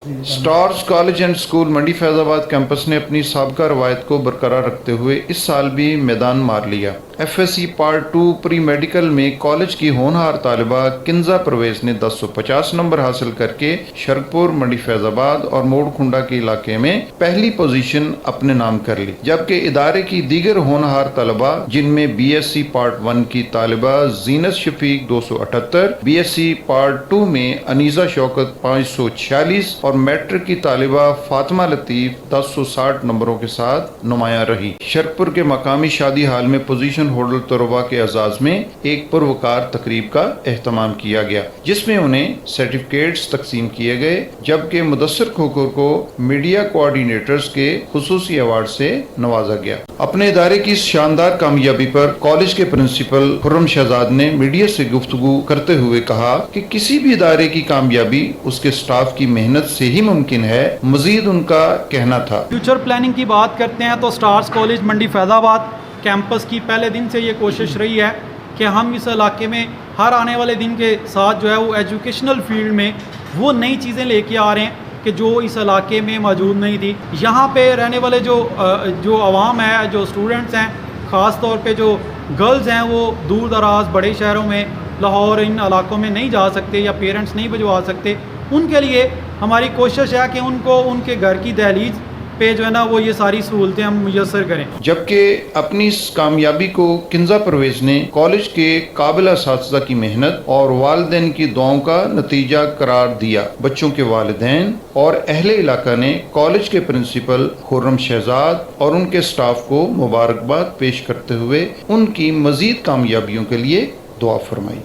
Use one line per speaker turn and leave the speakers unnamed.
Stars college and school Mandi Faizabad campus ने अपनी साबका रवायत को बरकरार रखते हुए इस साल भी मैदान मार लिया। FSC पार्ट 2 प्री मेडिकल में कॉलेज की होनहार तालिबा किंजा परवेज ने 1050 नंबर हासिल करके शरकपुर, मंडी फैजाबाद और मोड़खुंडा के इलाके में पहली पोजीशन अपने नाम कर ली, जबकि इदारे की दीगर होनहार तलबा जिनमें BSc पार्ट 1 की तालिबा जीनत शफीक 278, BSc पार्ट 2 में अनीसा शौकत 546 और मैट्रिक की तालिबा फातिमा लतीफ 1060 नंबरों के साथ नुमाया रही। शरकपुर के मकामी शादी हाल में पोजीशन होल्डर तलबा के एजाज में एक पुरवकार तकरीब का एहतमाम किया गया, जिसमें उन्हें सर्टिफिकेट्स तकसीम किए गए, जबकि मुदस्सिर खोखर को मीडिया कोऑर्डिनेटर्स के खुसूसी अवार्ड से नवाजा गया। अपने इदारे की इस शानदार कामयाबी पर कॉलेज के प्रिंसिपल खुर्रम शहजाद ने मीडिया से गुफ्तगू करते हुए कहा कि किसी भी इदारे की कामयाबी उसके स्टाफ की मेहनत से ही मुमकिन है। मजीद उनका कहना था,
फ्यूचर प्लानिंग की बात करते हैं तो स्टार्स कॉलेज मंडी फैजाबाद कैंपस की पहले दिन से ये कोशिश रही है कि हम इस इलाके में हर आने वाले दिन के साथ जो है वो एजुकेशनल फील्ड में वो नई चीज़ें लेके आ रहे हैं कि जो इस इलाके में मौजूद नहीं थी। यहाँ पे रहने वाले जो आवाम है, जो स्टूडेंट्स हैं, ख़ास तौर पे जो गर्ल्स हैं, वो दूर दराज बड़े शहरों में, लाहौर, इन इलाकों में नहीं जा सकते या पेरेंट्स नहीं भिजवा सकते। उनके लिए हमारी कोशिश है कि उनको उनके घर की दहलीज पे जो है ना वो ये सारी सहूलतें हम मुयस्सर करें।
जबकि अपनी इस कामयाबी को किंजा परवेज ने कॉलेज के काबिल असातिज़ा की मेहनत और वालिदैन की दुआओं का नतीजा करार दिया। बच्चों के वालिदैन और अहले इलाका ने कॉलेज के प्रिंसिपल खुर्रम शहजाद और उनके स्टाफ को मुबारकबाद पेश करते हुए उनकी मजीद कामयाबियों के लिए दुआ फरमाई।